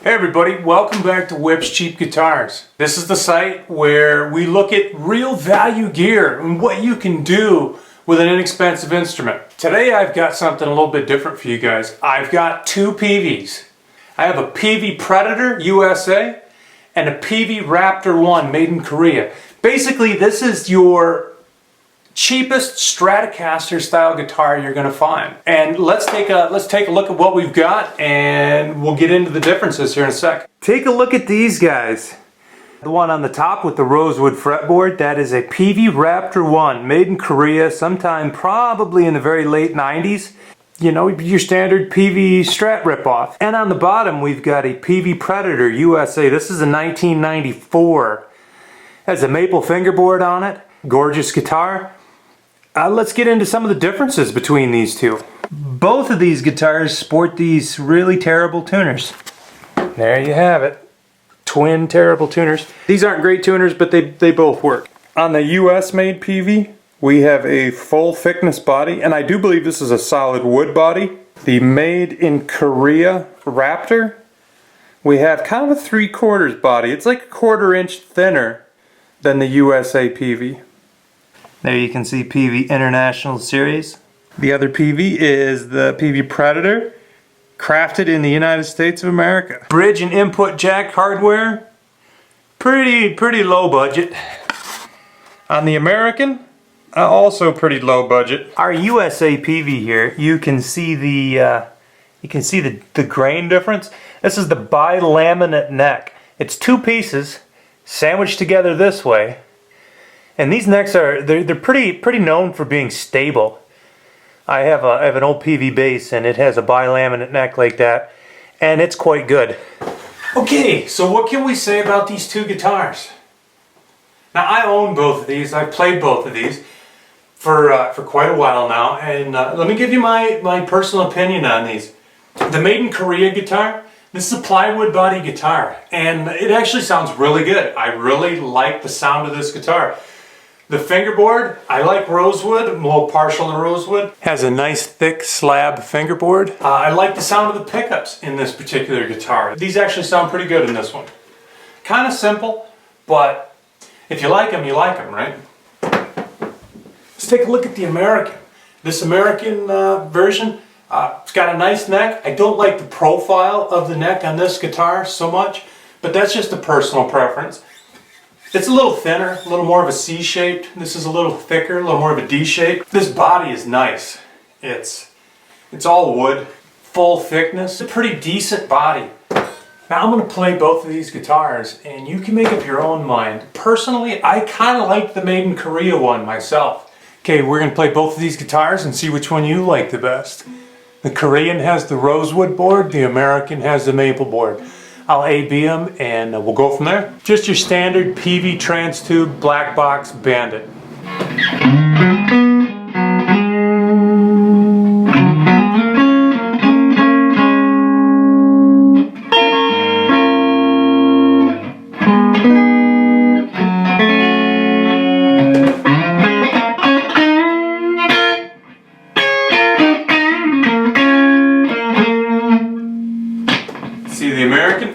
Hey everybody, welcome back to Whip's Cheap Guitars. This is the site where we look at real value gear and what you can do with an inexpensive instrument. Today I've got something a little bit different for you guys. I've got two Peaveys. I have a Peavey Predator U.S.A. and a Peavey Raptor I made in Korea. Basically this is your cheapest Stratocaster style guitar you're going to find. And let's take a look at what we've got, and we'll get into the differences here in a sec. Take a look at these guys. The one on the top with the rosewood fretboard, that is a Peavey Raptor I, made in Korea sometime probably in the very late 90s. You know, your standard Peavey Strat ripoff. And on the bottom we've got a Peavey Predator U.S.A. This is a 1994. Has a maple fingerboard on it. Gorgeous guitar. Let's get into some of the differences between these two. Both of these guitars sport these really terrible tuners. There you have it. Twin terrible tuners. These aren't great tuners, but they both work. On the US made Peavey, we have a full thickness body, and I do believe this is a solid wood body. The made in Korea Raptor, we have kind of a 3/4 body. It's like a 1/4 inch thinner than the USA Peavey. There you can see Peavey International Series. The other Peavey is the Peavey Predator, crafted in the United States of America. Bridge and input jack hardware, pretty low budget. On the American, also pretty low budget. Our USA Peavey here, you can see the grain difference. This is the bi-laminate neck. It's two pieces sandwiched together this way. And these necks they're pretty known for being stable. I have an old Peavey bass, and it has a bi-laminate neck like that, and it's quite good. Okay, so what can we say about these two guitars? Now I own both of these. I've played both of these for quite a while now, and let me give you my personal opinion on these. The made in Korea guitar. This is a plywood body guitar, and it actually sounds really good. I really like the sound of this guitar. The fingerboard, I like rosewood, I'm a little partial to rosewood. Has a nice thick slab fingerboard. I like the sound of the pickups in this particular guitar. These actually sound pretty good in this one. Kind of simple, but if you like them, right? Let's take a look at the American. This American version, it's got a nice neck. I don't like the profile of the neck on this guitar so much, but that's just a personal preference. It's a little thinner, a little more of a C-shaped. This is a little thicker, a little more of a D-shape. This body is nice. It's all wood, full thickness, a pretty decent body. Now I'm going to play both of these guitars, and you can make up your own mind. Personally, I kind of like the made in Korea one myself. Okay, we're going to play both of these guitars and see which one you like the best. The Korean has the rosewood board, the American has the maple board. I'll A-B them, and we'll go from there. Just your standard Peavey trans tube black box Bandit. See the American?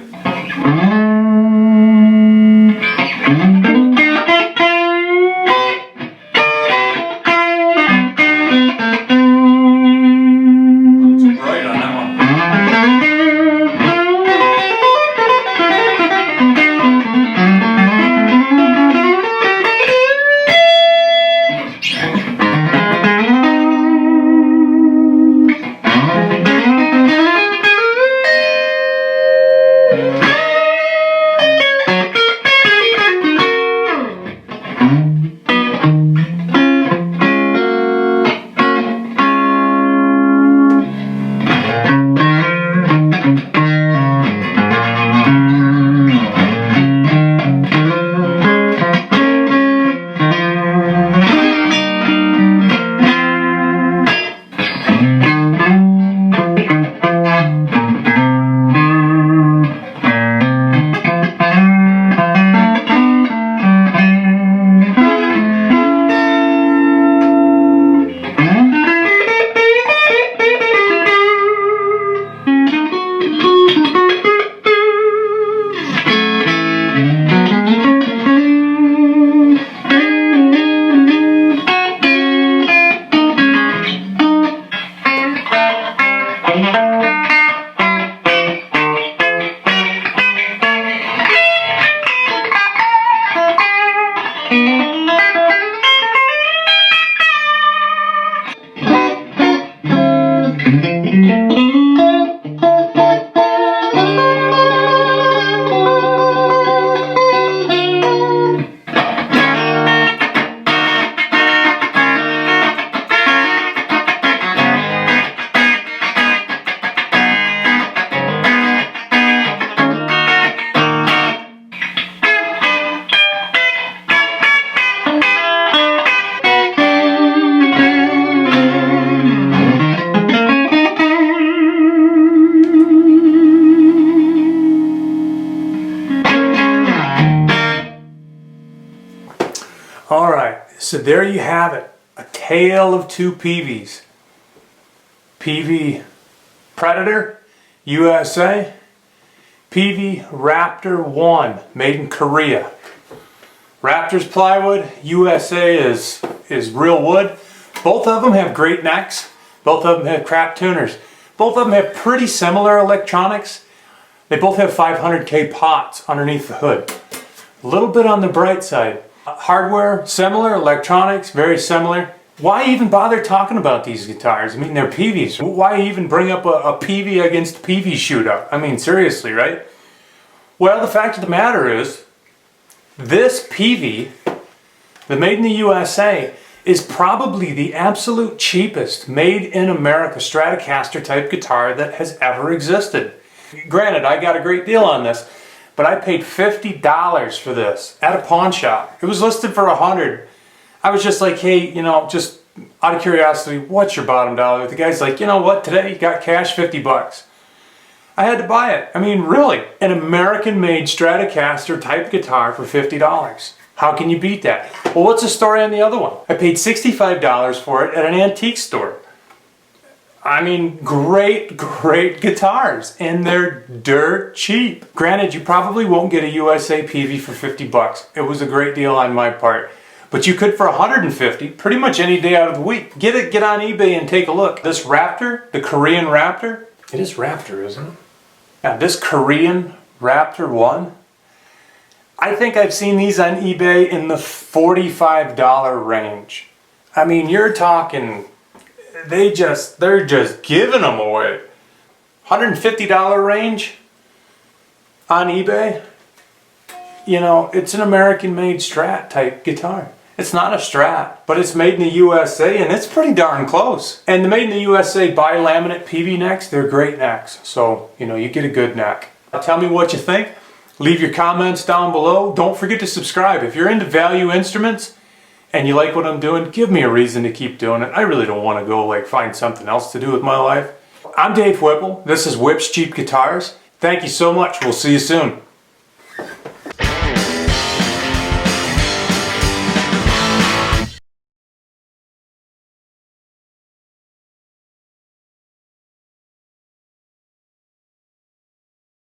So there you have it. A tale of two Peaveys. Peavey Predator U.S.A. Peavey Raptor I, made in Korea. Raptor's plywood, U.S.A. is real wood. Both of them have great necks. Both of them have crap tuners. Both of them have pretty similar electronics. They both have 500K pots underneath the hood. A little bit on the bright side. Hardware, similar. Electronics, very similar. Why even bother talking about these guitars? I mean, they're Peaveys. Why even bring up a Peavey against Peavey shootout? I mean, seriously, right? Well, the fact of the matter is, this Peavey, the made in the USA, is probably the absolute cheapest made in America Stratocaster type guitar that has ever existed. Granted, I got a great deal on this, but I paid $50 for this at a pawn shop. It was listed for $100. I was just like, hey, you know, just out of curiosity, what's your bottom dollar? The guy's like, you know what, today you got cash, 50 bucks. I had to buy it. I mean, really, an American-made Stratocaster type guitar for $50. How can you beat that? Well, what's the story on the other one? I paid $65 for it at an antique store. I mean, great guitars, and they're dirt cheap. Granted, you probably won't get a USA Peavey for 50 bucks. It was a great deal on my part. But you could for 150, pretty much any day out of the week. Get on eBay and take a look. This Raptor, the Korean Raptor, it is Raptor, isn't it? Yeah, this Korean Raptor I, I think I've seen these on eBay in the $45 range. I mean, you're talking, they're just giving them away. $150 range on eBay. You know, it's an American-made Strat type guitar. It's not a Strat, but it's made in the USA, and it's pretty darn close. And the made in the USA bi-laminate Peavey necks, they're great necks. So, you know, you get a good neck. Tell me what you think. Leave your comments down below. Don't forget to subscribe. If you're into value instruments and you like what I'm doing, give me a reason to keep doing it. I really don't want to go like find something else to do with my life. I'm Dave Whipple. This is Whip's Cheap Guitars. Thank you so much. We'll see you soon.